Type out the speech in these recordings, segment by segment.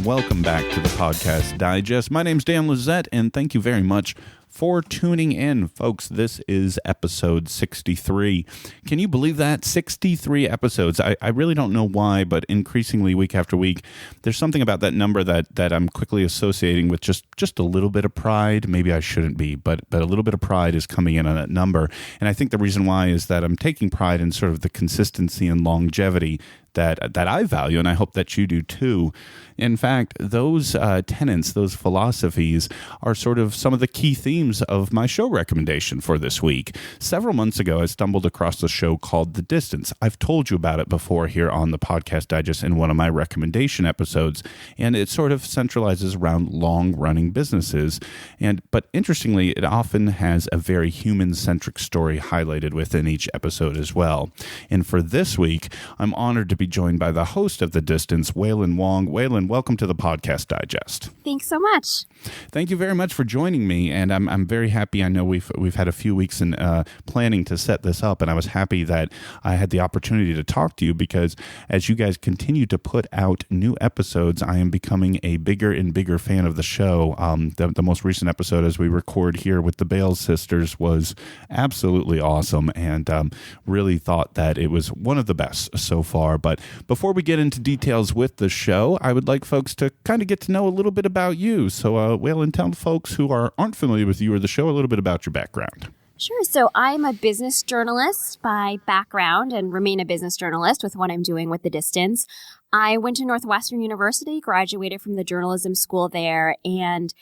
welcome back to the Podcast Digest. My name's Dan Lizette, and thank you very much for tuning in, folks. This is episode 63. Can you believe that? 63 episodes. I really don't know why, but increasingly week after week, there's something about that number that I'm quickly associating with just a little bit of pride. Maybe I shouldn't be, but a little bit of pride is coming in on that number. And I think the reason why is that I'm taking pride in sort of the consistency and longevity that I value, and I hope that you do too. In fact, those tenets, those philosophies are sort of some of the key themes of my show recommendation for this week. Several months ago, I stumbled across a show called The Distance. I've told you about it before here on the Podcast Digest in one of my recommendation episodes, and it sort of centralizes around long-running businesses. But interestingly, it often has a very human-centric story highlighted within each episode as well. And for this week, I'm honored to be joined by the host of The Distance, Wailin Wong. Wailin, welcome to the Podcast Digest. Thanks so much. Thank you very much for joining me, and I'm very happy. I know we've had a few weeks in planning to set this up, and I was happy that I had the opportunity to talk to you because as you guys continue to put out new episodes, I am becoming a bigger and bigger fan of the show. The most recent episode, as we record here with the Bales sisters, was absolutely awesome, and really thought that it was one of the best so far. But before we get into details with the show, I would like folks to kind of get to know a little bit about you. So, Wailin, tell folks who aren't familiar with you or the show a little bit about your background. Sure. So I'm a business journalist by background and remain a business journalist with what I'm doing with The Distance. I went to Northwestern University, graduated from the journalism school there, and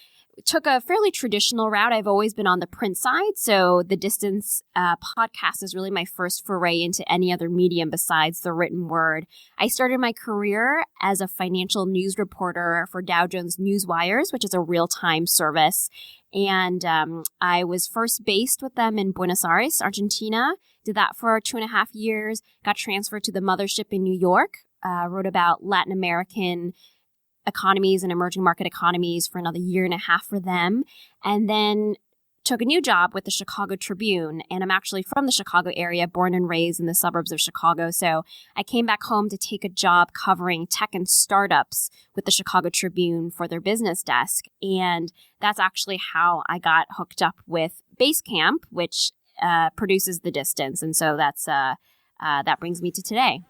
took a fairly traditional route. I've always been on the print side, so The Distance podcast is really my first foray into any other medium besides the written word. I started my career as a financial news reporter for Dow Jones Newswires, which is a real-time service, and I was first based with them in Buenos Aires, Argentina. Did that for 2.5 years, got transferred to the mothership in New York, wrote about Latin American economies and emerging market economies for another 1.5 years for them, and then took a new job with the Chicago Tribune. And I'm actually from the Chicago area, born and raised in the suburbs of Chicago. So I came back home to take a job covering tech and startups with the Chicago Tribune for their business desk. And that's actually how I got hooked up with Basecamp, which produces The Distance. And so that brings me to today.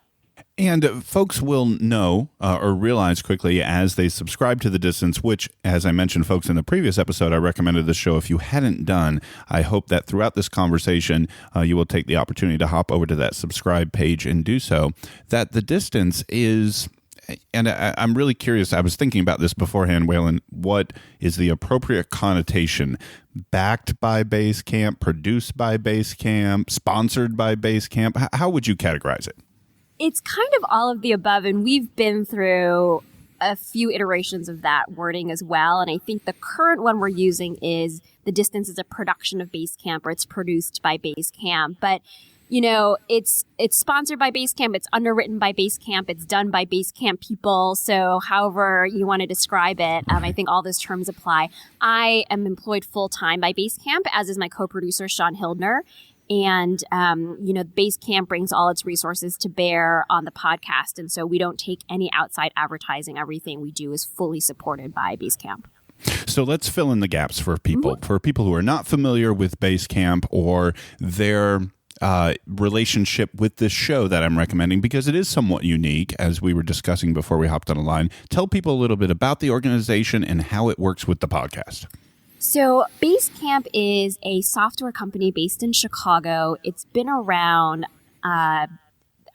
And folks will know or realize quickly as they subscribe to The Distance, which, as I mentioned, folks, in the previous episode, I recommended the show. If you hadn't done, I hope that throughout this conversation, you will take the opportunity to hop over to that subscribe page and do so. That The Distance is... And I'm really curious. I was thinking about this beforehand, Wailin. What is the appropriate connotation? Backed by Basecamp, produced by Basecamp, sponsored by Basecamp? How would you categorize it? It's kind of all of the above, and we've been through a few iterations of that wording as well. And I think the current one we're using is The Distance is a production of Basecamp, or it's produced by Basecamp. But you know, it's sponsored by Basecamp, it's underwritten by Basecamp, it's done by Basecamp people. So however you want to describe it, I think all those terms apply. I am employed full-time by Basecamp, as is my co-producer, Sean Hildner. And, Basecamp brings all its resources to bear on the podcast. And so we don't take any outside advertising. Everything we do is fully supported by Basecamp. So let's fill in the gaps for people. Mm-hmm. For people who are not familiar with Basecamp or their relationship with this show that I'm recommending, because it is somewhat unique, as we were discussing before we hopped on the line. Tell people a little bit about the organization and how it works with the podcast. So Basecamp is a software company based in Chicago. It's been around, I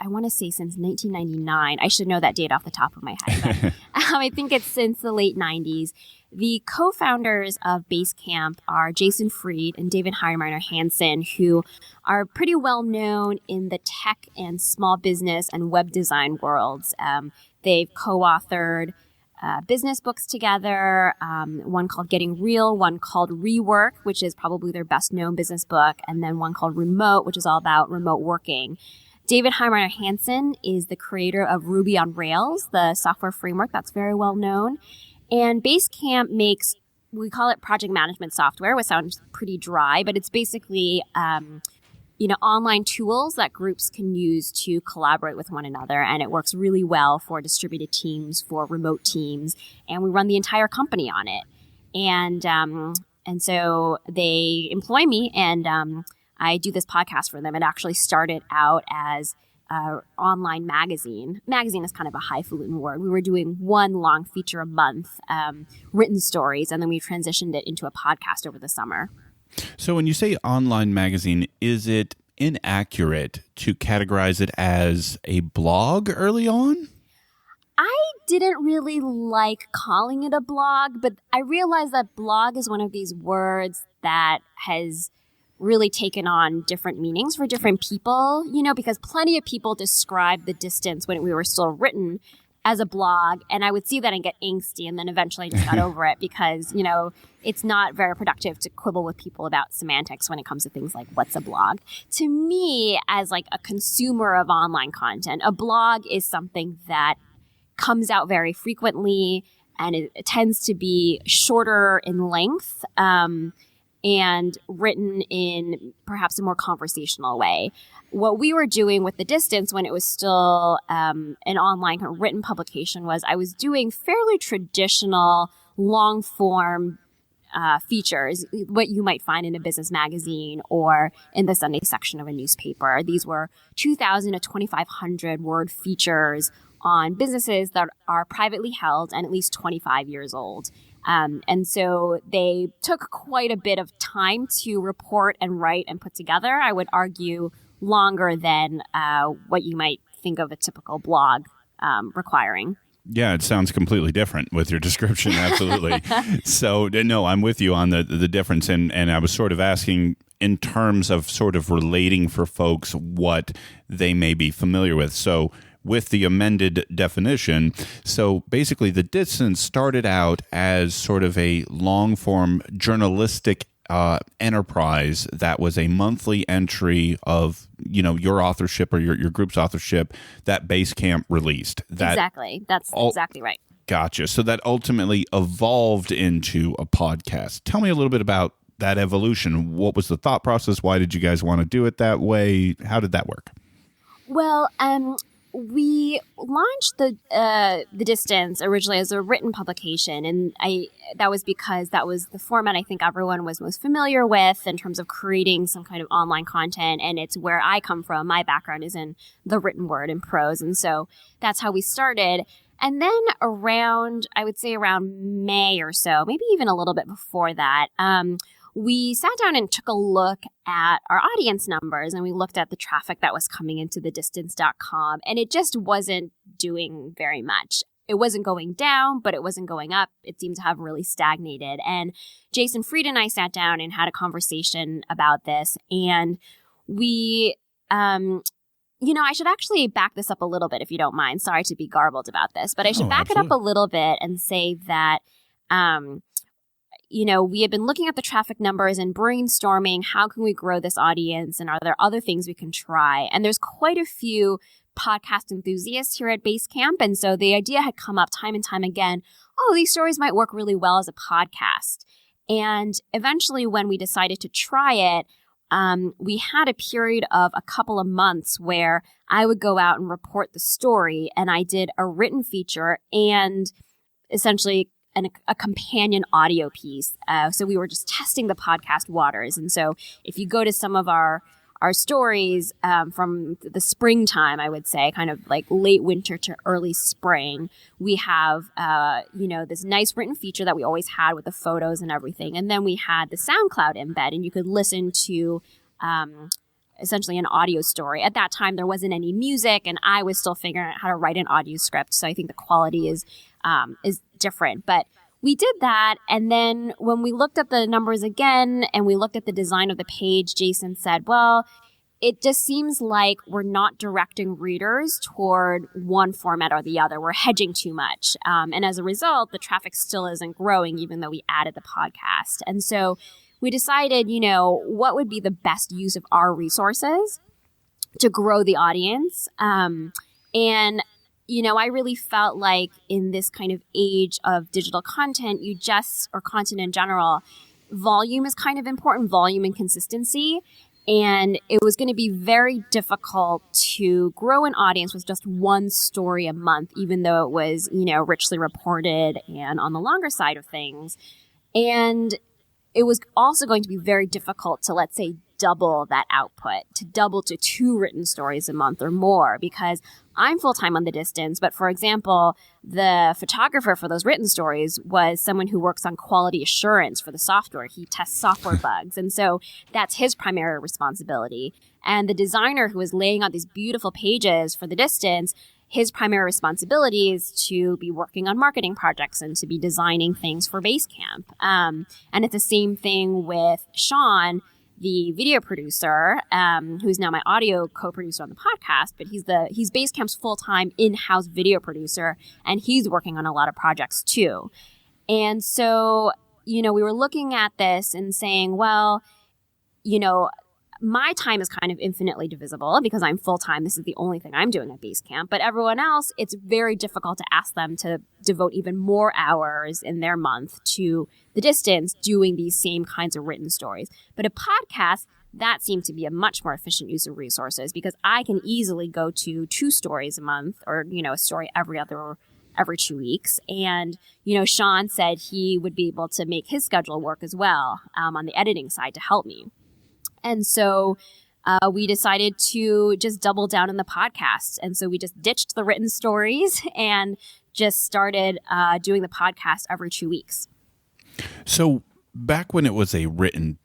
want to say since 1999. I should know that date off the top of my head. But, I think it's since the late 90s. The co-founders of Basecamp are Jason Fried and David Heinemeier Hansen, who are pretty well known in the tech and small business and web design worlds. They've co-authored business books together, one called Getting Real, one called Rework, which is probably their best known business book, and then one called Remote, which is all about remote working. David Heinemeier Hansen is the creator of Ruby on Rails, the software framework that's very well known. And Basecamp makes, we call it project management software, which sounds pretty dry, but it's basically online tools that groups can use to collaborate with one another. And it works really well for distributed teams, for remote teams. And we run the entire company on it. And so they employ me, and I do this podcast for them. It actually started out as an online magazine. Magazine is kind of a highfalutin word. We were doing one long feature a month, written stories, and then we transitioned it into a podcast over the summer. So when you say online magazine, is it inaccurate to categorize it as a blog early on? I didn't really like calling it a blog, but I realized that blog is one of these words that has really taken on different meanings for different people, because plenty of people describe The Distance when we were still written as a blog, and I would see that and get angsty, and then eventually I just got over it because, it's not very productive to quibble with people about semantics when it comes to things like what's a blog. To me, as like a consumer of online content, a blog is something that comes out very frequently, and it tends to be shorter in length, and written in perhaps a more conversational way. What we were doing with The Distance when it was still an online kind of written publication was I was doing fairly traditional long-form features, what you might find in a business magazine or in the Sunday section of a newspaper. These were 2,000 to 2,500 word features on businesses that are privately held and at least 25 years old. And so they took quite a bit of time to report and write and put together. I would argue longer than what you might think of a typical blog requiring. Yeah, it sounds completely different with your description. Absolutely. So, no, I'm with you on the difference. And I was sort of asking in terms of sort of relating for folks what they may be familiar with. So with the amended definition, so basically The Distance started out as sort of a long-form journalistic enterprise that was a monthly entry of, your authorship or your group's authorship that Basecamp released. Exactly. That's exactly right. Gotcha. So that ultimately evolved into a podcast. Tell me a little bit about that evolution. What was the thought process? Why did you guys want to do it that way? How did that work? Well, we launched the Distance originally as a written publication, and that was because that was the format I think everyone was most familiar with in terms of creating some kind of online content, and it's where I come from. My background is in the written word and prose, and so that's how we started. And then around May or so, maybe even a little bit before that, we sat down and took a look at our audience numbers, and we looked at the traffic that was coming into thedistance.com, and it just wasn't doing very much. It wasn't going down, but it wasn't going up. It seemed to have really stagnated. And Jason Fried and I sat down and had a conversation about this, and we, I should actually back this up a little bit if you don't mind. Sorry to be garbled about this, but I should back it up a little bit and say that, we had been looking at the traffic numbers and brainstorming, how can we grow this audience, and are there other things we can try? And there's quite a few podcast enthusiasts here at Basecamp, and so the idea had come up time and time again, these stories might work really well as a podcast. And eventually when we decided to try it, we had a period of a couple of months where I would go out and report the story, and I did a written feature and essentially a companion audio piece. So we were just testing the podcast waters. And so if you go to some of our stories from the springtime, I would say, kind of like late winter to early spring, we have, this nice written feature that we always had with the photos and everything. And then we had the SoundCloud embed, and you could listen to essentially an audio story. At that time, there wasn't any music, and I was still figuring out how to write an audio script. So I think the quality is different. But we did that. And then when we looked at the numbers again and we looked at the design of the page, Jason said, well, it just seems like we're not directing readers toward one format or the other. We're hedging too much. And as a result, the traffic still isn't growing, even though we added the podcast. And so we decided, what would be the best use of our resources to grow the audience. I really felt like in this kind of age of digital content, or content in general, volume is kind of important, volume and consistency. And it was going to be very difficult to grow an audience with just one story a month, even though it was, richly reported and on the longer side of things. And it was also going to be very difficult to, let's say, double that output, to double to 2 written stories a month or more, because I'm full-time on the distance. But for example, the photographer for those written stories was someone who works on quality assurance for the software. He tests software bugs. And so that's his primary responsibility. And the designer who is laying out these beautiful pages for the distance, his primary responsibility is to be working on marketing projects and to be designing things for Basecamp. And it's the same thing with Sean, the video producer, who's now my audio co-producer on the podcast, but he's Basecamp's full-time in-house video producer, and he's working on a lot of projects too. And so, we were looking at this and saying, well, my time is kind of infinitely divisible because I'm full-time. This is the only thing I'm doing at Basecamp. But everyone else, it's very difficult to ask them to devote even more hours in their month to the distance doing these same kinds of written stories. But a podcast, that seemed to be a much more efficient use of resources because I can easily go to 2 stories a month or, a story every 2 weeks. And, Sean said he would be able to make his schedule work as well on the editing side to help me. And so we decided to just double down on the podcast. And so we just ditched the written stories and just started doing the podcast every 2 weeks. So back when it was a written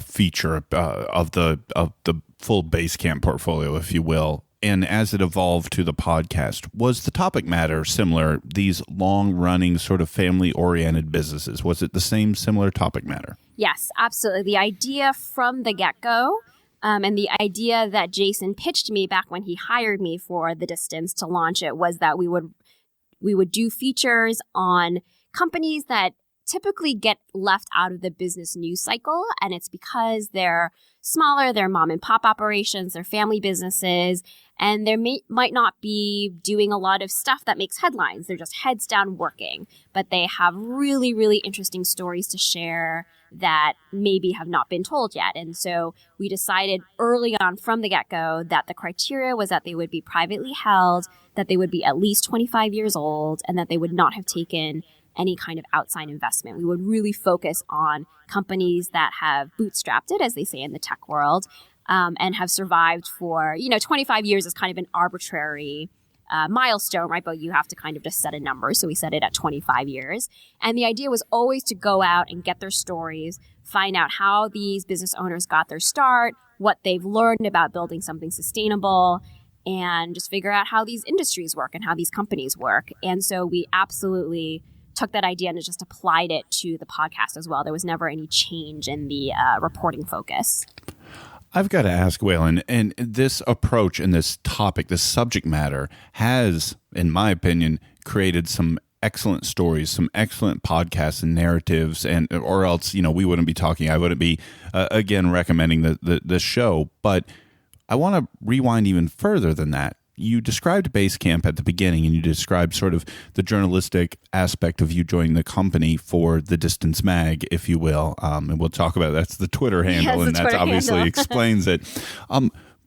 feature of the full Basecamp portfolio, if you will, and as it evolved to the podcast, was the topic matter similar? These long-running sort of family-oriented businesses, was it the same similar topic matter? Yes, absolutely. The idea from the get-go and the idea that Jason pitched me back when he hired me for The Distance to launch it was that we would do features on companies that typically get left out of the business news cycle. And it's because they're smaller, they're mom and pop operations, they're family businesses, and they might not be doing a lot of stuff that makes headlines. They're just heads down working, but they have really, really interesting stories to share that maybe have not been told yet. And so we decided early on from the get-go that the criteria was that they would be privately held, that they would be at least 25 years old, and that they would not have taken any kind of outside investment. We would really focus on companies that have bootstrapped it, as they say in the tech world, and have survived for, 25 years is kind of an arbitrary milestone, right? But you have to kind of just set a number. So we set it at 25 years. And the idea was always to go out and get their stories, find out how these business owners got their start, what they've learned about building something sustainable, and just figure out how these industries work and how these companies work. And so we absolutely took that idea and just applied it to the podcast as well. There was never any change in the reporting focus. I've got to ask, Wailin, and this approach and this topic, this subject matter has, in my opinion, created some excellent stories, some excellent podcasts and narratives, and or else, we wouldn't be talking. I wouldn't be, again, recommending the show. But I want to rewind even further than that. You described Basecamp at the beginning, and you described sort of the journalistic aspect of you joining the company for The Distance Mag, if you will. And we'll talk about that's the Twitter handle, and that obviously explains it.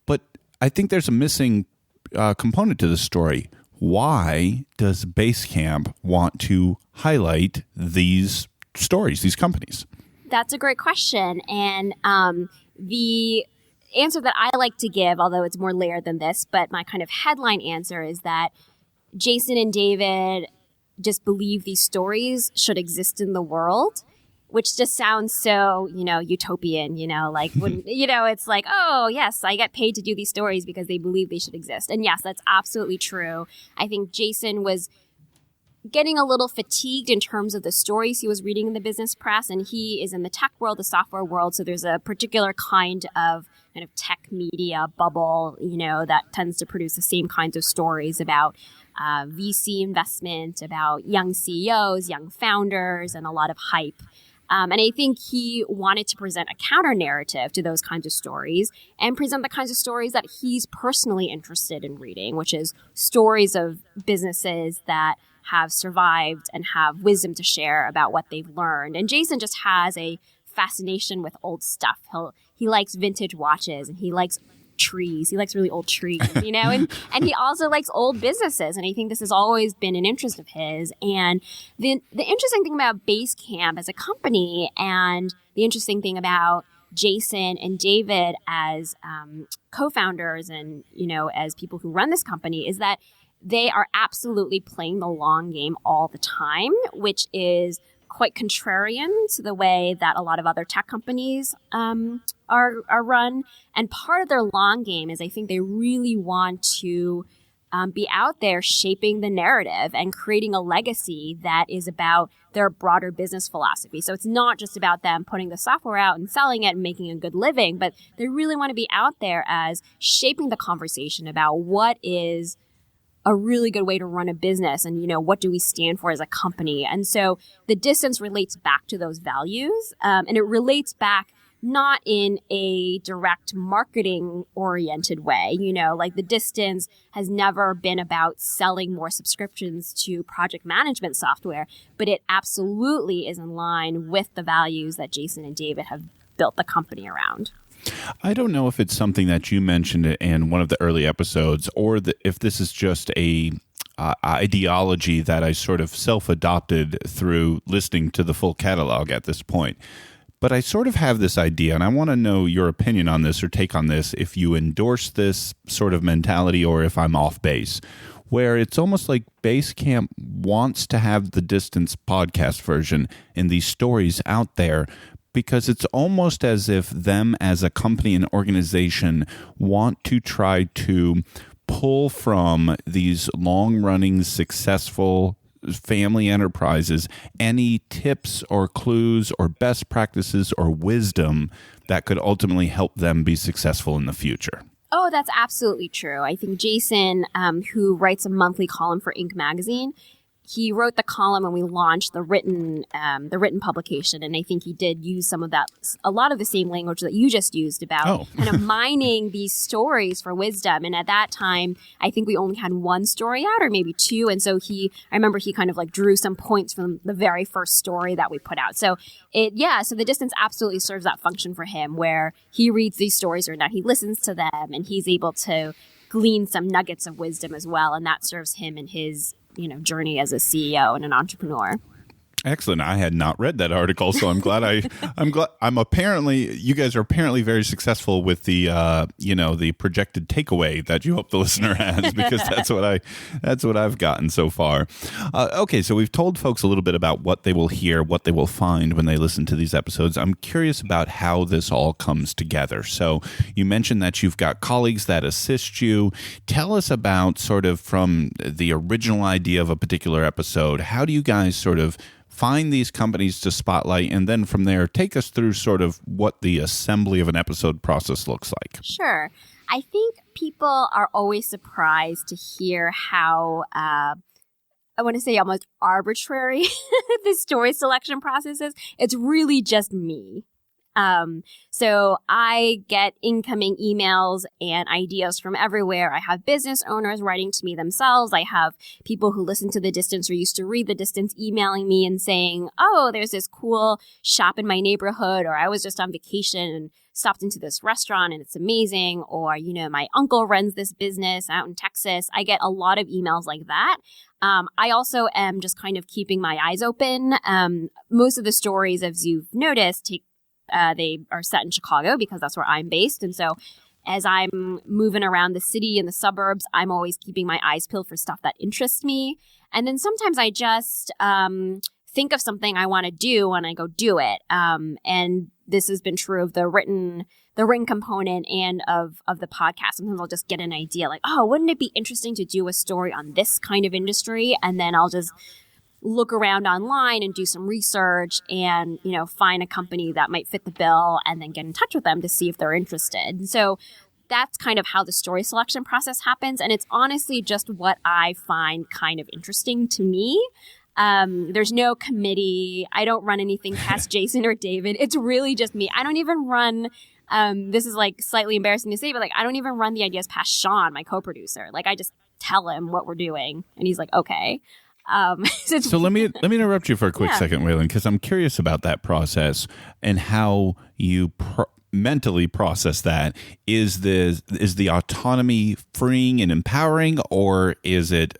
But I think there's a missing component to the story. Why does Basecamp want to highlight these stories, these companies? That's a great question. And the answer that I like to give, although it's more layered than this, but my kind of headline answer is that Jason and David just believe these stories should exist in the world, which just sounds so, utopian, like when, it's like, oh, yes, I get paid to do these stories because they believe they should exist. And yes, that's absolutely true. I think Jason was getting a little fatigued in terms of the stories he was reading in the business press, and he is in the tech world, the software world, so there's a particular kind of tech media bubble, that tends to produce the same kinds of stories about VC investment, about young CEOs, young founders, and a lot of hype. And I think he wanted to present a counter narrative to those kinds of stories and present the kinds of stories that he's personally interested in reading, which is stories of businesses that have survived and have wisdom to share about what they've learned. And Jason just has a fascination with old stuff. He likes vintage watches, and he likes trees. He likes really old trees, and he also likes old businesses. And I think this has always been an interest of his. And the interesting thing about Basecamp as a company, and the interesting thing about Jason and David as co-founders and, as people who run this company, is that they are absolutely playing the long game all the time, which is quite contrarian to the way that a lot of other tech companies are run. And part of their long game is I think they really want to be out there shaping the narrative and creating a legacy that is about their broader business philosophy. So it's not just about them putting the software out and selling it and making a good living, but they really want to be out there as shaping the conversation about what is a really good way to run a business and, what do we stand for as a company. And so the distance relates back to those values, and it relates back not in a direct marketing oriented way. Like the distance has never been about selling more subscriptions to project management software, but it absolutely is in line with the values that Jason and David have built the company around. I don't know if it's something that you mentioned in one of the early episodes, or if this is just a ideology that I sort of self-adopted through listening to the full catalog at this point. But I sort of have this idea, and I want to know your opinion on this or take on this, if you endorse this sort of mentality or if I'm off base, where it's almost like Basecamp wants to have the Distance podcast version and these stories out there, because it's almost as if them as a company and organization want to try to pull from these long-running, successful family enterprises any tips or clues or best practices or wisdom that could ultimately help them be successful in the future. Oh, that's absolutely true. I think Jason, who writes a monthly column for Inc. magazine, he wrote the column when we launched the written publication, and I think he did use a lot of the same language that you just used about kind of mining these stories for wisdom. And at that time, I think we only had one story out, or maybe two, and so I remember he kind of like drew some points from the very first story that we put out. So so the Distance absolutely serves that function for him, where he reads these stories, or not, he listens to them, and he's able to glean some nuggets of wisdom as well, and that serves him in his journey as a CEO and an entrepreneur. Excellent. I had not read that article, so I'm glad you guys are apparently very successful with the the projected takeaway that you hope the listener has, because that's what I've gotten so far. Okay, so we've told folks a little bit about what they will hear, what they will find when they listen to these episodes. I'm curious about how this all comes together. So you mentioned that you've got colleagues that assist you. Tell us about sort of from the original idea of a particular episode, how do you guys sort of find these companies to spotlight, and then from there, take us through sort of what the assembly of an episode process looks like. Sure. I think people are always surprised to hear how, I want to say almost arbitrary the story selection process is. It's really just me. So I get incoming emails and ideas from everywhere. I have business owners writing to me themselves. I have people who listen to The Distance or used to read The Distance emailing me and saying, oh, there's this cool shop in my neighborhood, or I was just on vacation and stopped into this restaurant and it's amazing, or, my uncle runs this business out in Texas. I get a lot of emails like that. I also am just kind of keeping my eyes open. Most of the stories, as you've noticed, they are set in Chicago because that's where I'm based. And so as I'm moving around the city and the suburbs, I'm always keeping my eyes peeled for stuff that interests me. And then sometimes I just think of something I want to do and I go do it. And this has been true of the written component and of the podcast. Sometimes I'll just get an idea like, oh, wouldn't it be interesting to do a story on this kind of industry? And then I'll just look around online and do some research and, find a company that might fit the bill and then get in touch with them to see if they're interested. And so that's kind of how the story selection process happens. And it's honestly just what I find kind of interesting to me. There's no committee. I don't run anything past Jason or David. It's really just me. I don't even run, this is like slightly embarrassing to say, but like I don't even run the ideas past Sean, my co-producer. Like I just tell him what we're doing and he's like, okay. So let me interrupt you for a quick second, Wailin, because I'm curious about that process and how you mentally process that. Is the autonomy freeing and empowering, or is it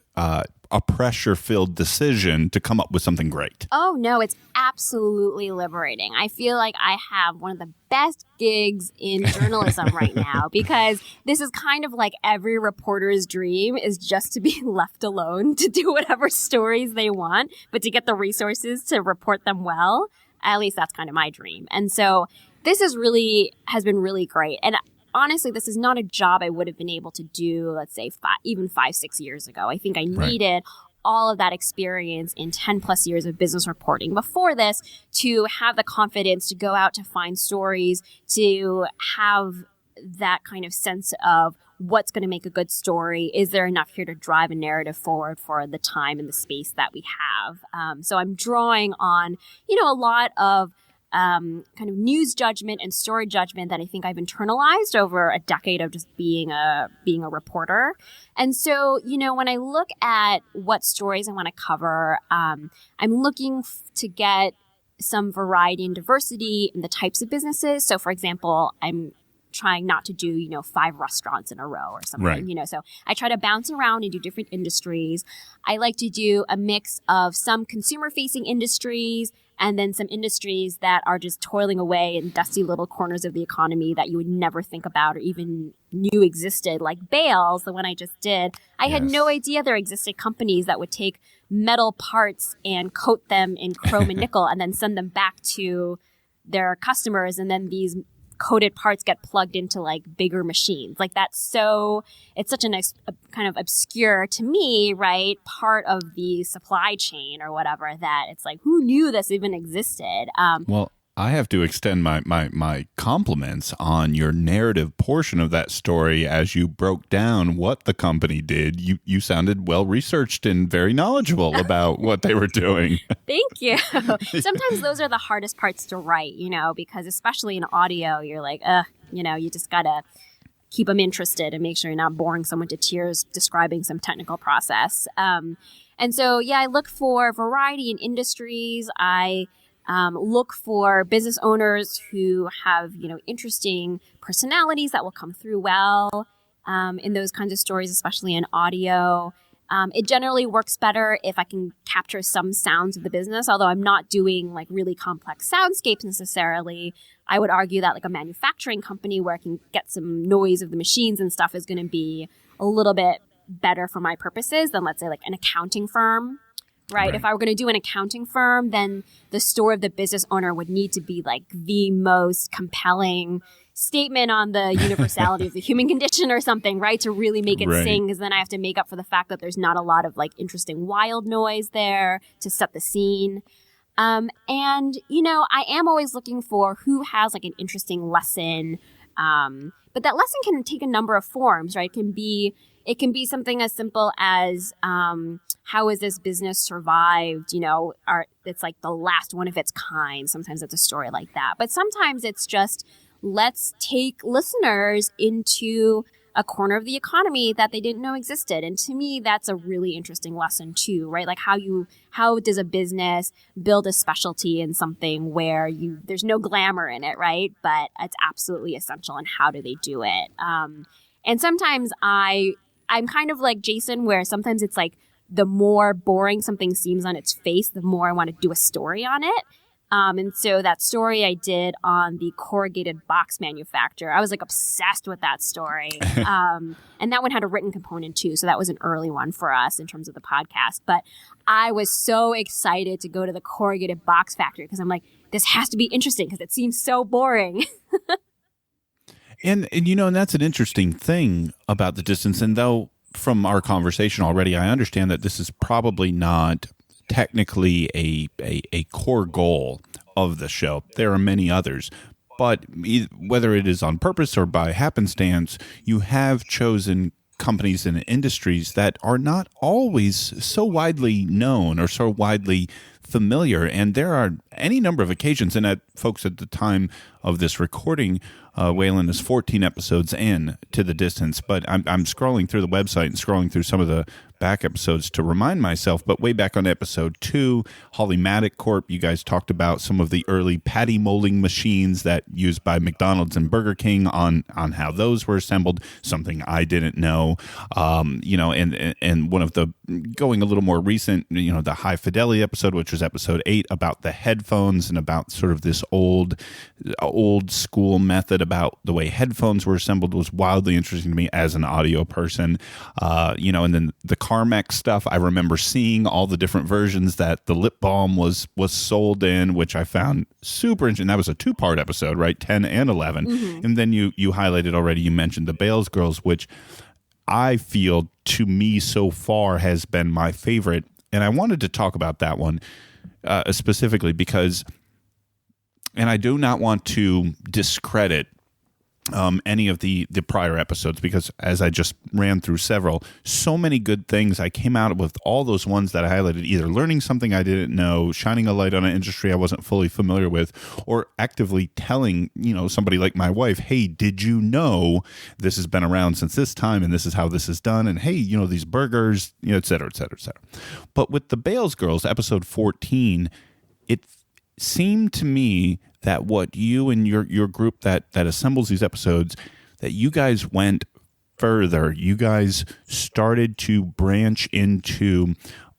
a pressure-filled decision to come up with something great? Oh, no, it's absolutely liberating. I feel like I have one of the best gigs in journalism right now, because this is kind of like every reporter's dream, is just to be left alone to do whatever stories they want, but to get the resources to report them well. At least that's kind of my dream. And so this has been really great. And honestly, this is not a job I would have been able to do, let's say, 5-6 years ago. I think I needed all of that experience in 10 plus years of business reporting before this to have the confidence to go out to find stories, to have that kind of sense of what's going to make a good story. Is there enough here to drive a narrative forward for the time and the space that we have? So I'm drawing on, a lot of kind of news judgment and story judgment that I think I've internalized over a decade of just being a reporter. And so, when I look at what stories I want to cover, I'm looking to get some variety and diversity in the types of businesses. So, for example, I'm trying not to do, 5 restaurants in a row or something, right. So I try to bounce around and do different industries. I like to do a mix of some consumer-facing industries and then some industries that are just toiling away in dusty little corners of the economy that you would never think about or even knew existed, like Bales, the one I just did. I had no idea there existed companies that would take metal parts and coat them in chrome and nickel and then send them back to their customers, and then these coated parts get plugged into like bigger machines. Like it's such a kind of obscure to me, right, part of the supply chain or whatever, that it's like, who knew this even existed? Well, I have to extend my compliments on your narrative portion of that story as you broke down what the company did. You sounded well researched and very knowledgeable about what they were doing. Thank you. Sometimes those are the hardest parts to write, because especially in audio, you're like, you just gotta keep them interested and make sure you're not boring someone to tears describing some technical process. And so, I look for variety in industries. I look for business owners who have, interesting personalities that will come through well in those kinds of stories, especially in audio. It generally works better if I can capture some sounds of the business, although I'm not doing like really complex soundscapes necessarily. I would argue that like a manufacturing company where I can get some noise of the machines and stuff is going to be a little bit better for my purposes than, let's say, like an accounting firm. Right. If I were going to do an accounting firm, then the story of the business owner would need to be like the most compelling statement on the universality of the human condition or something, right? To really make it sing, because then I have to make up for the fact that there's not a lot of like interesting wild noise there to set the scene. And, I am always looking for who has like an interesting lesson. But that lesson can take a number of forms, right? It can be something as simple as how has this business survived? It's like the last one of its kind. Sometimes it's a story like that. But sometimes it's just, let's take listeners into a corner of the economy that they didn't know existed. And to me, that's a really interesting lesson too, right? Like how does a business build a specialty in something where there's no glamour in it, right? But it's absolutely essential, and how do they do it? And sometimes I'm kind of like Jason, where sometimes it's like the more boring something seems on its face, the more I want to do a story on it. And so that story I did on the corrugated box manufacturer, I was like obsessed with that story. And that one had a written component too. So that was an early one for us in terms of the podcast. But I was so excited to go to the corrugated box factory because I'm like, this has to be interesting because it seems so boring. And that's an interesting thing about the distance. And though from our conversation already, I understand that this is probably not technically a core goal of the show. There are many others. But whether it is on purpose or by happenstance, you have chosen companies and industries that are not always so widely known or so widely familiar. And there are any number of occasions. And folks, at the time of this recording, Wailin is 14 episodes in to the distance. But I'm scrolling through the website and scrolling through some of the back episodes to remind myself. But way back on episode 2, Hollymatic Corp, you guys talked about some of the early patty molding machines that used by McDonald's and Burger King on how those were assembled. Something I didn't know. And one of the going a little more recent, the High Fidelity episode, which was episode 8, about the headphones and about sort of this old school method about the way headphones were assembled was wildly interesting to me as an audio person. And then the Carmex stuff, I remember seeing all the different versions that the lip balm was sold in, which I found super interesting. That was a 2-part episode, right? 10 and 11. Mm-hmm. And then you highlighted already, you mentioned the Bales Girls, which I feel to me so far has been my favorite. And I wanted to talk about that one specifically because, and I do not want to discredit any of the prior episodes, because as I just ran through several, so many good things. I came out with all those ones that I highlighted, either learning something I didn't know, shining a light on an industry I wasn't fully familiar with, or actively telling, somebody like my wife, hey, did you know this has been around since this time and this is how this is done? And hey, these burgers, et cetera, et cetera, et cetera. But with the Bales Girls, episode 14, it seemed to me that what you and your group that assembles these episodes, that you guys went further. You guys started to branch into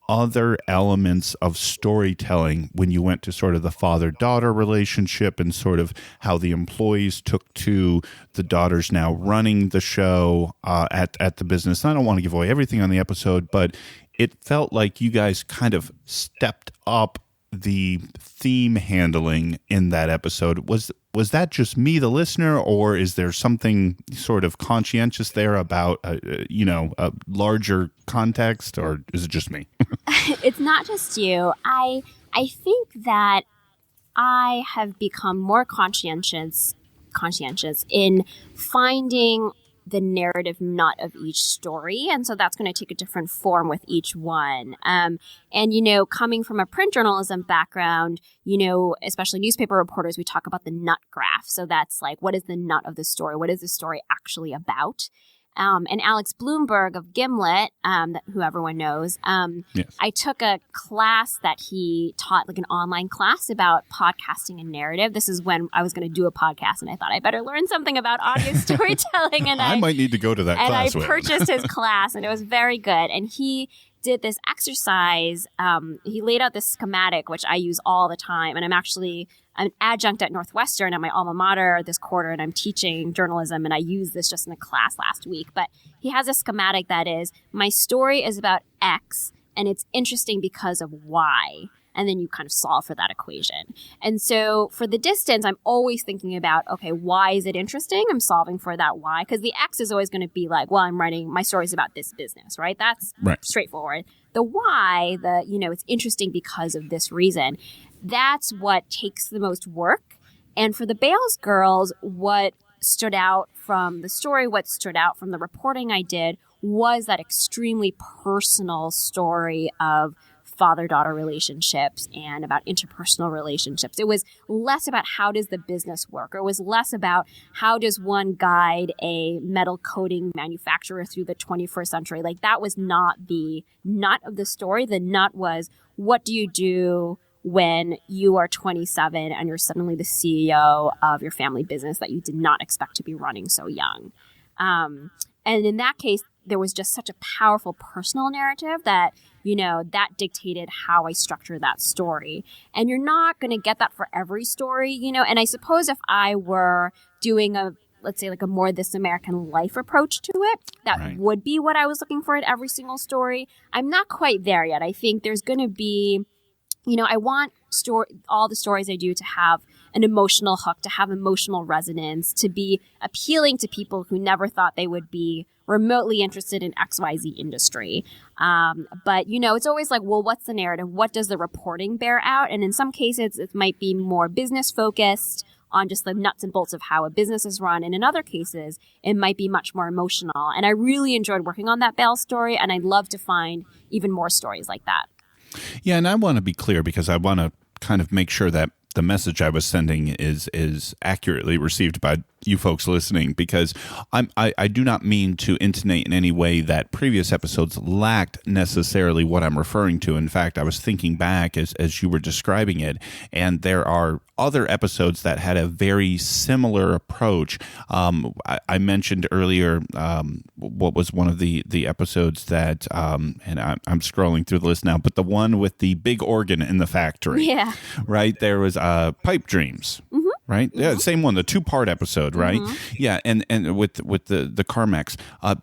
other elements of storytelling when you went to sort of the father-daughter relationship and sort of how the employees took to the daughters now running the show at the business. And I don't want to give away everything on the episode, but it felt like you guys kind of stepped up the theme handling in that episode. Was that just me, the listener, or is there something sort of conscientious there about a larger context, or is it just me? It's not just you. I think that I have become more conscientious in finding the narrative nut of each story. And so that's going to take a different form with each one. And, coming from a print journalism background, especially newspaper reporters, we talk about the nut graph. So that's like, what is the nut of the story? What is the story actually about? And Alex Bloomberg of Gimlet, who everyone knows, yes. I took a class that he taught, like an online class about podcasting and narrative. This is when I was going to do a podcast, and I thought I better learn something about audio storytelling. And I might need to go to that class. And I purchased his class, and it was very good. And he did this exercise. He laid out this schematic, which I use all the time. And I'm actually an adjunct at Northwestern at my alma mater this quarter, and I'm teaching journalism, and I used this just in a class last week. But he has a schematic that is, my story is about X, and it's interesting because of Y. And then you kind of solve for that equation. And so for the distance, I'm always thinking about, okay, why is it interesting? I'm solving for that why. Because the X is always going to be like, well, I'm writing, my story's about this business, right? That's right. Straightforward. The why, it's interesting because of this reason. That's what takes the most work. And for the Bales Girls, what stood out from the story, what stood out from the reporting I did was that extremely personal story of father-daughter relationships and about interpersonal relationships. It was less about how does the business work, or it was less about how does one guide a metal coating manufacturer through the 21st century. Like, that was not the nut of the story. The nut was, what do you do when you are 27 and you're suddenly the CEO of your family business that you did not expect to be running so young? And in that case, there was just such a powerful personal narrative that, that dictated how I structure that story. And you're not going to get that for every story, and I suppose if I were doing let's say like a more This American Life approach to it, that right. would be what I was looking for in every single story. I'm not quite there yet. I think there's going to be, I want all the stories I do to have an emotional hook, to have emotional resonance, to be appealing to people who never thought they would be remotely interested in XYZ industry. But, it's always like, well, what's the narrative? What does the reporting bear out? And in some cases, it might be more business focused on just the nuts and bolts of how a business is run. And in other cases, it might be much more emotional. And I really enjoyed working on that Bale story. And I'd love to find even more stories like that. Yeah, and I want to be clear because I want to kind of make sure that the message I was sending is accurately received by you folks listening, because I do not mean to intonate in any way that previous episodes lacked necessarily what I'm referring to. In fact, I was thinking back as you were describing it, and there are other episodes that had a very similar approach. I mentioned earlier what was one of the episodes that, and I'm scrolling through the list now, but the one with the big organ in the factory. Yeah. Right? There was Pipe Dreams. Mm-hmm. Right? Yeah, same one, the 2-part episode, right? Mm-hmm. Yeah, and with the Carmex,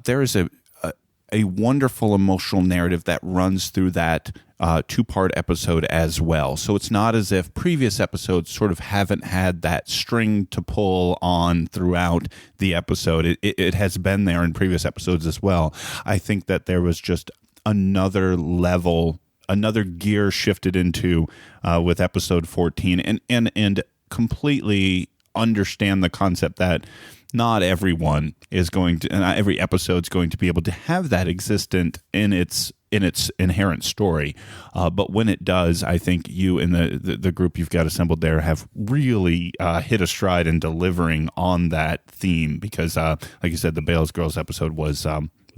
there is a wonderful emotional narrative that runs through that 2-part episode as well. So it's not as if previous episodes sort of haven't had that string to pull on throughout the episode. It has been there in previous episodes as well. I think that there was just another level, another gear shifted into with episode 14, and completely understand the concept that not everyone is going to, not every episode is going to be able to have that existent in its inherent story. But when it does, I think you and the group you've got assembled there have really hit a stride in delivering on that theme, because like you said, the Bales Girls episode was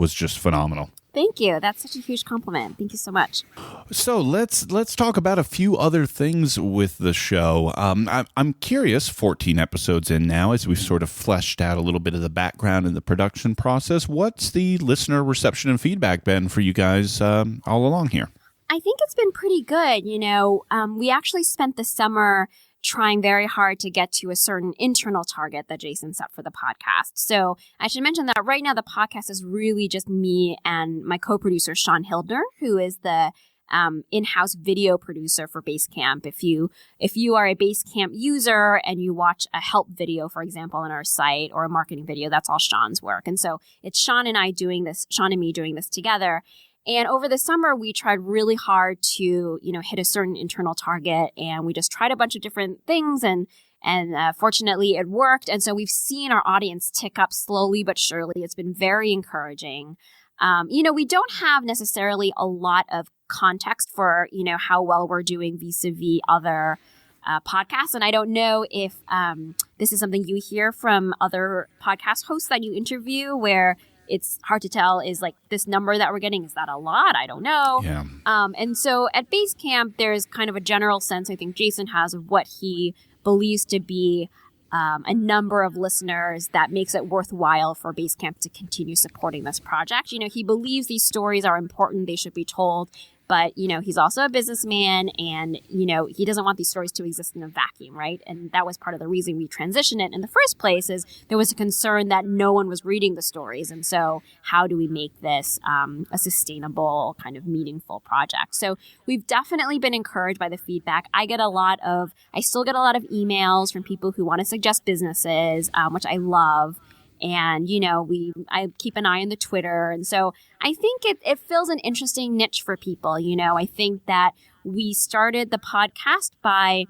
just phenomenal. Thank you. That's such a huge compliment. Thank you so much. So let's talk about a few other things with the show. I'm curious, 14 episodes in now, as we've sort of fleshed out a little bit of the background and the production process, what's the listener reception and feedback been for you guys all along here? I think it's been pretty good. We actually spent the summer trying very hard to get to a certain internal target that Jason set for the podcast. So I should mention that right now the podcast is really just me and my co-producer, Sean Hildner, who is the in-house video producer for Basecamp. If you are a Basecamp user and you watch a help video, for example, on our site, or a marketing video, that's all Sean's work. And so it's Sean and me doing this together. And over the summer, we tried really hard to, hit a certain internal target, and we just tried a bunch of different things, and fortunately it worked. And so we've seen our audience tick up slowly but surely. It's been very encouraging. We don't have necessarily a lot of context for, how well we're doing vis-a-vis other podcasts. And I don't know if this is something you hear from other podcast hosts that you interview, where it's hard to tell, is like this number that we're getting, is that a lot? I don't know. Yeah. And so at Basecamp, there's kind of a general sense I think Jason has of what he believes to be a number of listeners that makes it worthwhile for Basecamp to continue supporting this project. He believes these stories are important. They should be told. But, he's also a businessman, and, he doesn't want these stories to exist in a vacuum, right? And that was part of the reason we transitioned it in the first place, is there was a concern that no one was reading the stories. And so how do we make this a sustainable, kind of meaningful project? So we've definitely been encouraged by the feedback. I still get a lot of emails from people who want to suggest businesses, which I love. And, I keep an eye on the Twitter. And so I think it fills an interesting niche for people. I think that we started the podcast by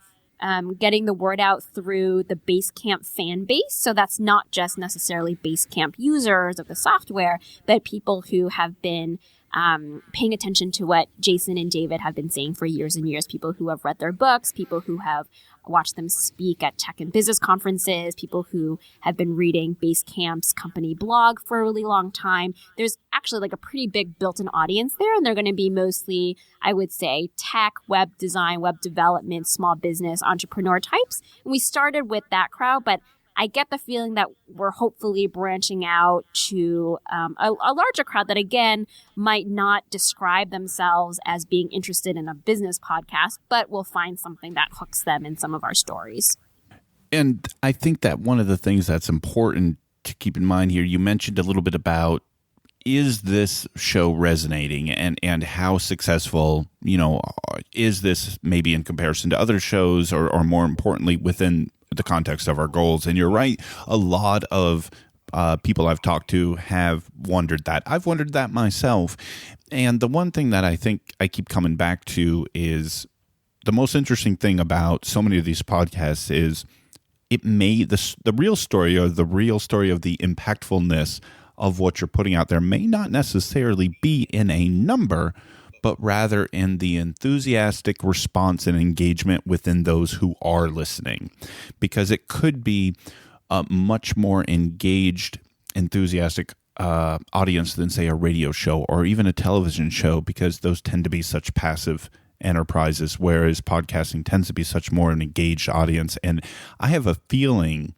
getting the word out through the Basecamp fan base. So that's not just necessarily Basecamp users of the software, but people who have been paying attention to what Jason and David have been saying for years and years, people who have read their books, people who have watched them speak at tech and business conferences, people who have been reading Basecamp's company blog for a really long time. There's actually like a pretty big built-in audience there, and they're going to be mostly, I would say, tech, web design, web development, small business, entrepreneur types. And we started with that crowd, but I get the feeling that we're hopefully branching out to a larger crowd that, again, might not describe themselves as being interested in a business podcast, but will find something that hooks them in some of our stories. And I think that one of the things that's important to keep in mind here, you mentioned a little bit about, is this show resonating, and how successful, is this maybe in comparison to other shows, or more importantly, within the context of our goals. And you're right, a lot of people I've talked to have wondered that. I've wondered that myself. And the one thing that I think I keep coming back to is the most interesting thing about so many of these podcasts is it may, the real story, or the real story of the impactfulness of what you're putting out there, may not necessarily be in a number, but rather in the enthusiastic response and engagement within those who are listening. Because it could be a much more engaged, enthusiastic audience than, say, a radio show or even a television show, because those tend to be such passive enterprises, whereas podcasting tends to be such more an engaged audience. And I have a feeling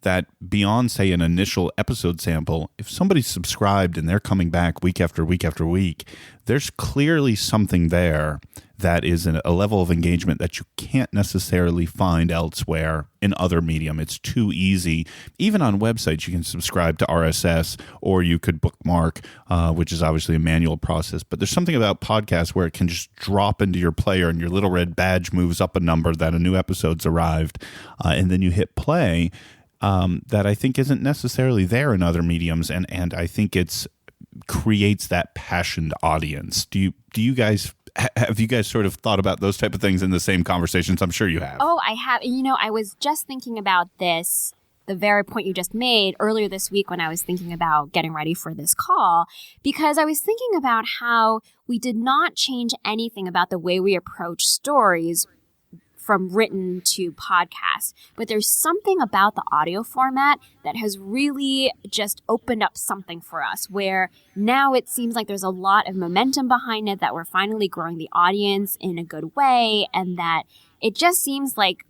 that beyond, say, an initial episode sample, if somebody's subscribed and they're coming back week after week after week, there's clearly something there that is a level of engagement that you can't necessarily find elsewhere in other medium. It's too easy. Even on websites, you can subscribe to RSS or you could bookmark, which is obviously a manual process. But there's something about podcasts where it can just drop into your player and your little red badge moves up a number that a new episode's arrived, and then you hit play. That I think isn't necessarily there in other mediums, and I think it's creates that passionate audience. Do you guys have you guys sort of thought about those type of things in the same conversations? I'm sure you have. Oh, I have. I was just thinking about this, the very point you just made earlier this week when I was thinking about getting ready for this call, because I was thinking about how we did not change anything about the way we approach stories from written to podcast. But there's something about the audio format that has really just opened up something for us, where now it seems like there's a lot of momentum behind it, that we're finally growing the audience in a good way, and that it just seems like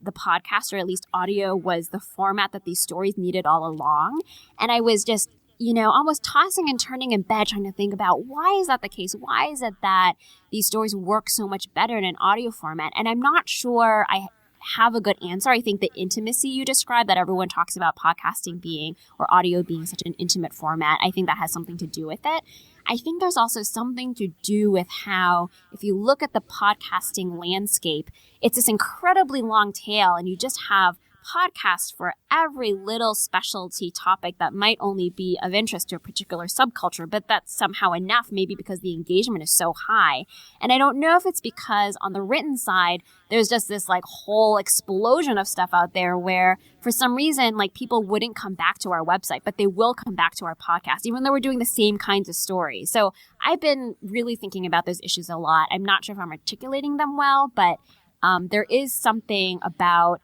the podcast, or at least audio, was the format that these stories needed all along. And I was just almost tossing and turning in bed trying to think about, why is that the case? Why is it that these stories work so much better in an audio format? And I'm not sure I have a good answer. I think the intimacy you described, that everyone talks about podcasting being, or audio being, such an intimate format, I think that has something to do with it. I think there's also something to do with how, if you look at the podcasting landscape, it's this incredibly long tail, and you just have podcast for every little specialty topic that might only be of interest to a particular subculture, but that's somehow enough, maybe because the engagement is so high. And I don't know if it's because on the written side, there's just this whole explosion of stuff out there where for some reason, people wouldn't come back to our website, but they will come back to our podcast, even though we're doing the same kinds of stories. So I've been really thinking about those issues a lot. I'm not sure if I'm articulating them well, but there is something about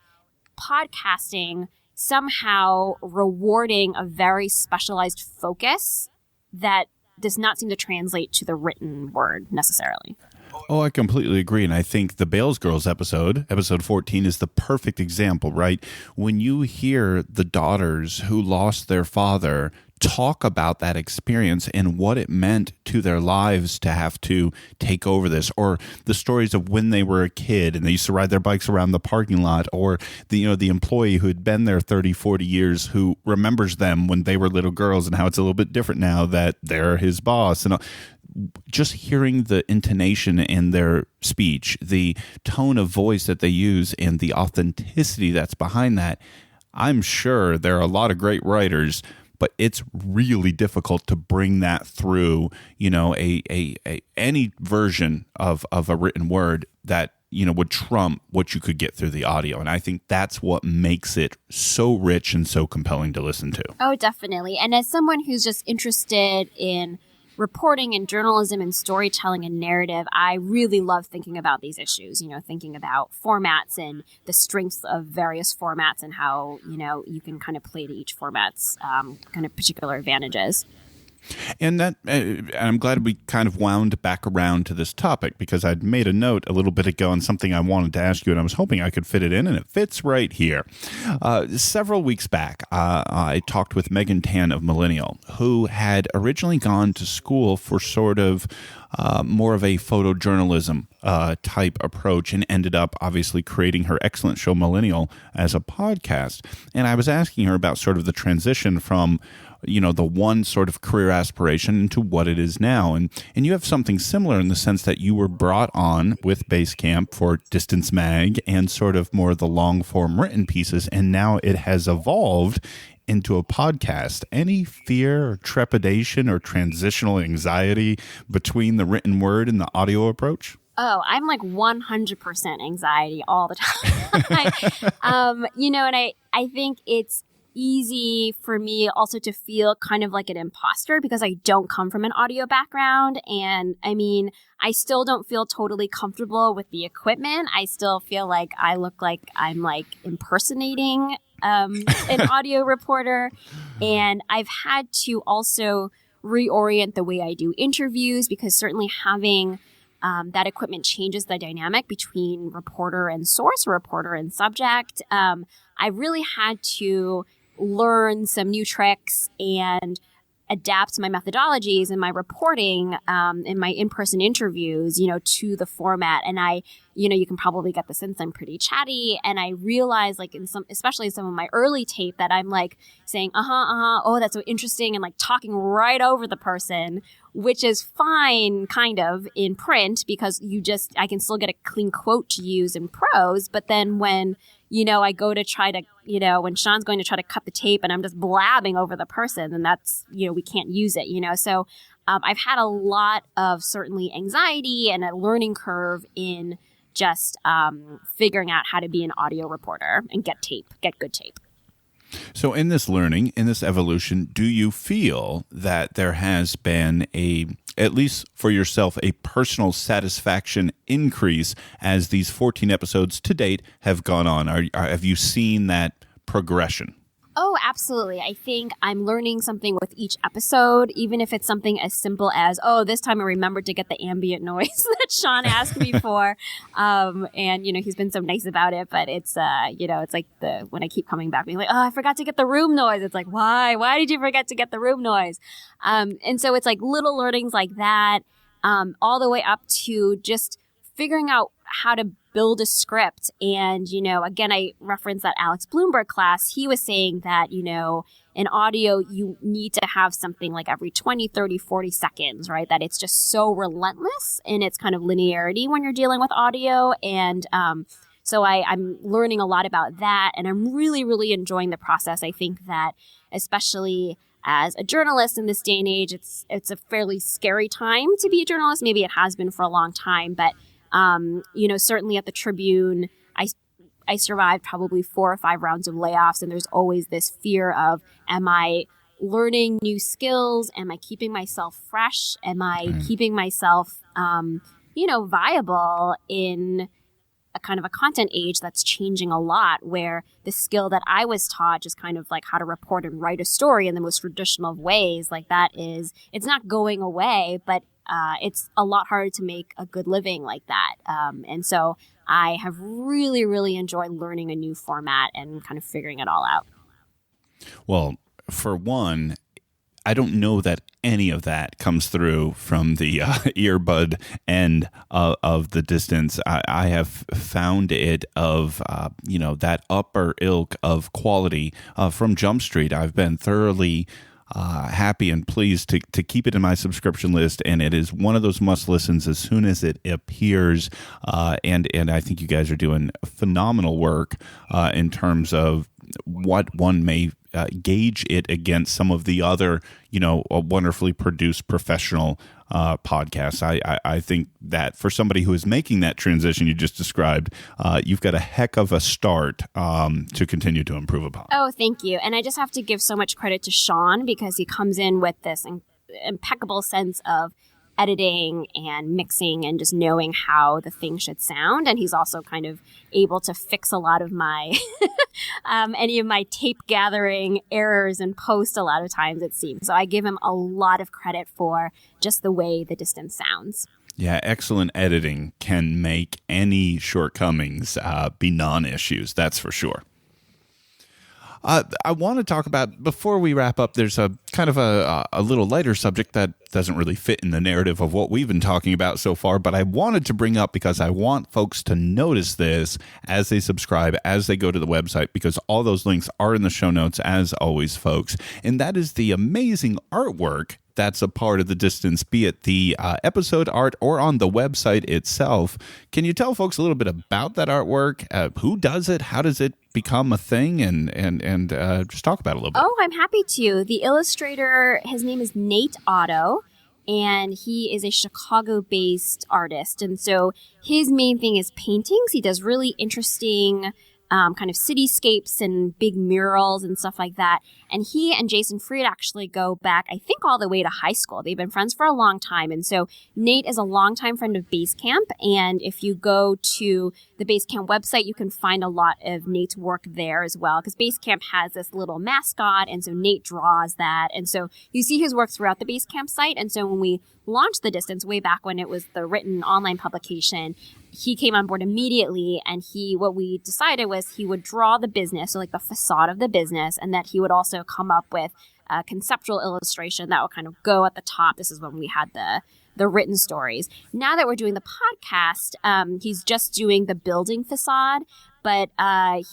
podcasting somehow rewarding a very specialized focus that does not seem to translate to the written word necessarily. Oh, I completely agree. And I think the Bales Girls episode 14, is the perfect example, right? When you hear the daughters who lost their father talk about that experience and what it meant to their lives to have to take over this, or the stories of when they were a kid and they used to ride their bikes around the parking lot, or the employee who had been there 30, 40 years who remembers them when they were little girls and how it's a little bit different now that they're his boss. And just hearing the intonation in their speech, the tone of voice that they use, and the authenticity that's behind that, I'm sure there are a lot of great writers, but it's really difficult to bring that through, any version of a written word that, would trump what you could get through the audio. And I think that's what makes it so rich and so compelling to listen to. Oh, definitely. And as someone who's just interested in reporting and journalism and storytelling and narrative, I really love thinking about these issues, thinking about formats and the strengths of various formats and how, you can kind of play to each format's kind of particular advantages. And I'm glad we kind of wound back around to this topic, because I'd made a note a little bit ago on something I wanted to ask you, and I was hoping I could fit it in, and it fits right here. Several weeks back, I talked with Megan Tan of Millennial, who had originally gone to school for sort of more of a photojournalism type approach, and ended up obviously creating her excellent show Millennial as a podcast. And I was asking her about sort of the transition from the one sort of career aspiration into what it is now. And you have something similar in the sense that you were brought on with Basecamp for Distance Mag and sort of more of the long form written pieces. And now it has evolved into a podcast. Any fear or trepidation or transitional anxiety between the written word and the audio approach? Oh, I'm 100% anxiety all the time. And I think it's easy for me also to feel kind of like an imposter because I don't come from an audio background. And I mean, I still don't feel totally comfortable with the equipment. I still feel like I look like I'm like impersonating an audio reporter. And I've had to also reorient the way I do interviews because certainly having that equipment changes the dynamic between reporter and source, reporter and subject. I really had to learn some new tricks and adapt my methodologies and my reporting in my in-person interviews, to the format. And you can probably get the sense I'm pretty chatty. And I realized like especially in some of my early tape that I'm like saying, oh, that's so interesting. And like talking right over the person, which is fine kind of in print because I can still get a clean quote to use in prose. But then when I go to try to, when Sean's going to try to cut the tape and I'm just blabbing over the person, then that's, we can't use it, So I've had a lot of certainly anxiety and a learning curve in just figuring out how to be an audio reporter and get good tape. So in this learning, in this evolution, do you feel that there has been at least for yourself, a personal satisfaction increase as these 14 episodes to date have gone on? Have you seen that progression? Oh, absolutely. I think I'm learning something with each episode, even if it's something as simple as, this time I remembered to get the ambient noise that Sean asked me for. And, he's been so nice about it, but it's, it's like when I keep coming back being like, I forgot to get the room noise. It's like, why? Why did you forget to get the room noise? And so it's like little learnings like that, all the way up to just figuring out how to build a script. And, again, I referenced that Alex Bloomberg class. He was saying that, in audio, you need to have something like every 20, 30, 40 seconds, right? That it's just so relentless in its kind of linearity when you're dealing with audio. And so I'm learning a lot about that. And I'm really, really enjoying the process. I think that especially as a journalist in this day and age, it's a fairly scary time to be a journalist. Maybe it has been for a long time, but certainly at the Tribune, I survived probably 4 or 5 rounds of layoffs, and there's always this fear of, am I learning new skills? Am I keeping myself fresh? Am I keeping myself, viable in a kind of a content age that's changing a lot, where the skill that I was taught, just kind of like how to report and write a story in the most traditional of ways, like it's not going away, but it's a lot harder to make a good living like that. And so I have really, really enjoyed learning a new format and kind of figuring it all out. Well, for one, I don't know that any of that comes through from the earbud end of the distance. I have found it of, that upper ilk of quality from Jump Street. I've been thoroughly happy and pleased to keep it in my subscription list, and it is one of those must listens as soon as it appears. And I think you guys are doing phenomenal work in terms of what one may gauge it against some of the other, wonderfully produced professional podcasts. I think that for somebody who is making that transition you just described, you've got a heck of a start to continue to improve upon. Oh, thank you. And I just have to give so much credit to Sean because he comes in with this impeccable sense of editing and mixing and just knowing how the thing should sound. And he's also kind of able to fix a lot of my any of my tape gathering errors in post a lot of times, it seems. So I give him a lot of credit for just the way the distance sounds. Yeah, excellent editing can make any shortcomings be non-issues, that's for sure. I want to talk about, before we wrap up, there's a kind of a little lighter subject that doesn't really fit in the narrative of what we've been talking about so far, but I wanted to bring up because I want folks to notice this as they subscribe, as they go to the website, because all those links are in the show notes, as always, folks, and that is the amazing artwork that's a part of the distance, be it the episode art or on the website itself. Can you tell folks a little bit about that artwork? Who does it? How does it become a thing? And just talk about it a little bit. Oh, I'm happy to. The illustrator, his name is Nate Otto, and he is a Chicago-based artist. And so his main thing is paintings. He does really interesting kind of cityscapes and big murals and stuff like that. And he and Jason Fried actually go back, I think, all the way to high school. They've been friends for a long time. And so Nate is a longtime friend of Basecamp. And if you go to the Basecamp website, you can find a lot of Nate's work there as well, because Basecamp has this little mascot. And so Nate draws that. And so you see his work throughout the Basecamp site. And so when we launched The Distance way back when it was the written online publication, he came on board immediately, and what we decided was he would draw the business, so like the facade of the business, and that he would also come up with a conceptual illustration that would kind of go at the top. This is when we had the written stories. Now that we're doing the podcast, he's just doing the building facade, but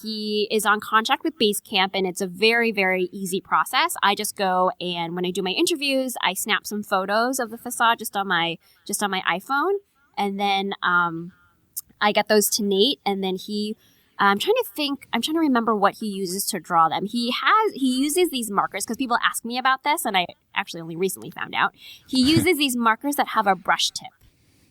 he is on contract with Basecamp, and it's a very, very easy process. I just go, and when I do my interviews, I snap some photos of the facade just on my iPhone, and then I get those to Nate, and then I'm trying to remember what he uses to draw them. He uses these markers, because people ask me about this, and I actually only recently found out. He uses these markers that have a brush tip.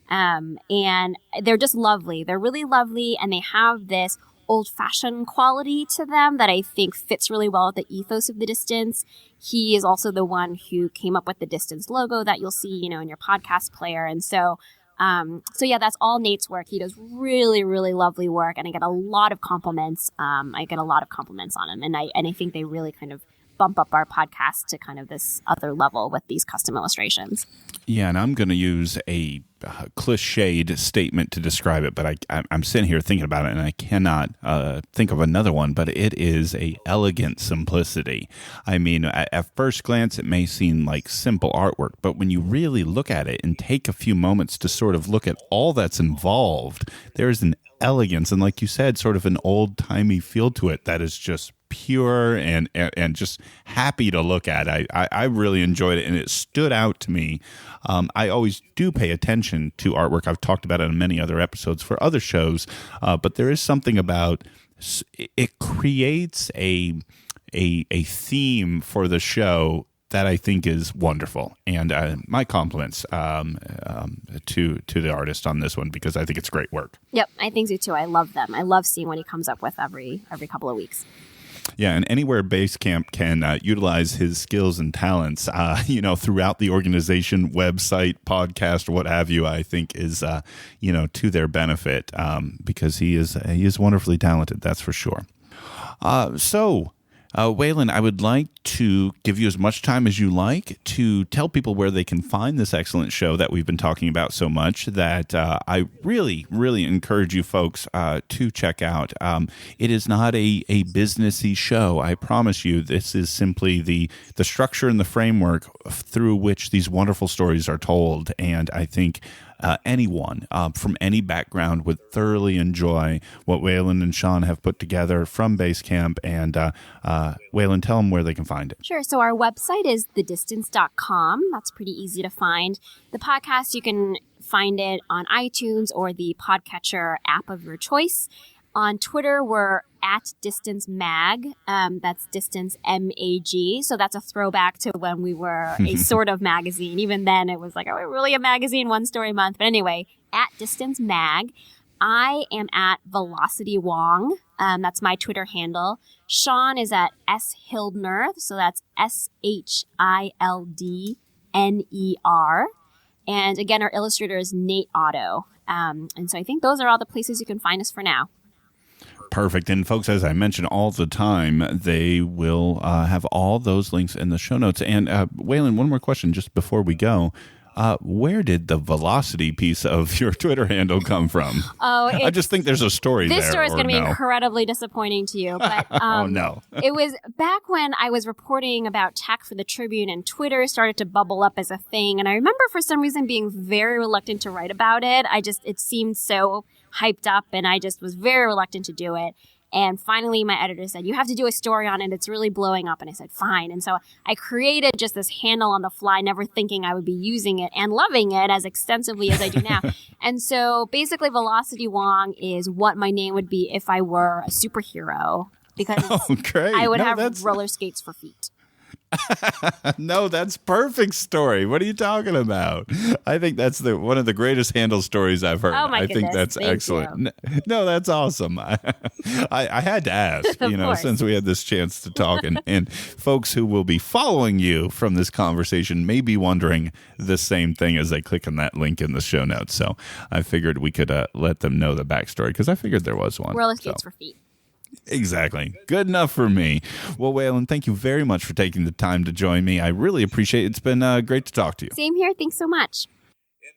And they're just lovely. They're really lovely, and they have this old-fashioned quality to them that I think fits really well with the ethos of The Distance. He is also the one who came up with the Distance logo that you'll see, in your podcast player. And so yeah, that's all Nate's work. He does really, really lovely work, and I get a lot of compliments. On him, and I think they really kind of bump up our podcast to kind of this other level with these custom illustrations. Yeah, and I'm going to use a cliched statement to describe it, but I'm sitting here thinking about it, and I cannot think of another one, but it is a elegant simplicity. I mean, at first glance, it may seem like simple artwork, but when you really look at it and take a few moments to sort of look at all that's involved, there's an elegance and, like you said, sort of an old-timey feel to it that is just pure and just happy to look at. I really enjoyed it, and it stood out to me. I always do pay attention to artwork. I've talked about it in many other episodes for other shows, but there is something about it creates a theme for the show that I think is wonderful. And my compliments to the artist on this one, because I think it's great work. Yep, I think so too. I love them. I love seeing what he comes up with every couple of weeks. Yeah, and anywhere Basecamp can utilize his skills and talents, throughout the organization, website, podcast, what have you, I think is, to their benefit, because he is wonderfully talented, that's for sure. Wailin, I would like to give you as much time as you like to tell people where they can find this excellent show that we've been talking about so much that I really, really encourage you folks to check out. It is not a businessy show. I promise you, this is simply the structure and the framework through which these wonderful stories are told. And I think anyone from any background would thoroughly enjoy what Wailin and Sean have put together from Basecamp. And Wailin, tell them where they can find it. Sure. So our website is thedistance.com. That's pretty easy to find. The podcast, you can find it on iTunes or the podcatcher app of your choice. On Twitter, we're at Distance Mag. That's Distance MAG. So that's a throwback to when we were a sort of magazine. Even then, it was like, are we really a magazine? One story a month. But anyway, at Distance Mag. I am at Velocity Wong. That's my Twitter handle. Sean is at S Hildner. So that's SHILDNER. And again, our illustrator is Nate Otto. And so I think those are all the places you can find us for now. Perfect. And folks, as I mention all the time, they will have all those links in the show notes. And Wailin, one more question just before we go. Where did the velocity piece of your Twitter handle come from? I just think there's a story there. This story is going to be incredibly disappointing to you. But oh, no. It was back when I was reporting about tech for the Tribune, and Twitter started to bubble up as a thing. And I remember for some reason being very reluctant to write about it. It seemed so hyped up, and I just was very reluctant to do it. And finally, my editor said, you have to do a story on it. It's really blowing up. And I said, fine. And so I created just this handle on the fly, never thinking I would be using it and loving it as extensively as I do now. And so basically, Velocity Wong is what my name would be if I were a superhero, because I would have roller skates for feet. No, that's perfect story. What are you talking about? I think that's one of the greatest handle stories I've heard. Oh my I goodness. think that's Thank excellent. you. No, that's awesome. I had to ask, Of course. since we had this chance to talk, and folks who will be following you from this conversation may be wondering the same thing as they click on that link in the show notes. So I figured we could let them know the backstory, because I figured there was one. Roller skates for feet. Exactly. Good enough for me. Well, Wailin, thank you very much for taking the time to join me. I really appreciate it. It's been great to talk to you. Same here. Thanks so much.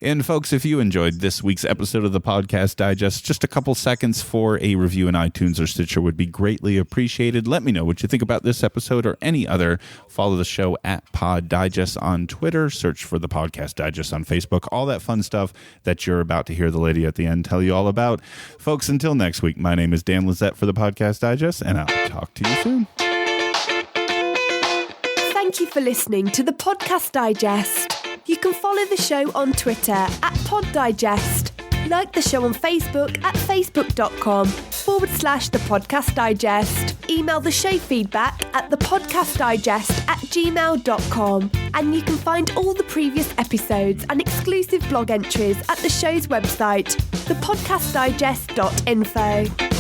And folks, if you enjoyed this week's episode of the Podcast Digest, just a couple seconds for a review in iTunes or Stitcher would be greatly appreciated. Let me know what you think about this episode or any other. Follow the show at Pod Digest on Twitter. Search for the Podcast Digest on Facebook. All that fun stuff that you're about to hear the lady at the end tell you all about. Folks, until next week, my name is Dan Lizette for the Podcast Digest, and I'll talk to you soon. Thank you for listening to the Podcast Digest. You can follow the show on Twitter at Pod Digest. Like the show on Facebook at facebook.com/The Podcast Digest. Email the show feedback at thepodcastdigest@gmail.com. And you can find all the previous episodes and exclusive blog entries at the show's website, thepodcastdigest.info.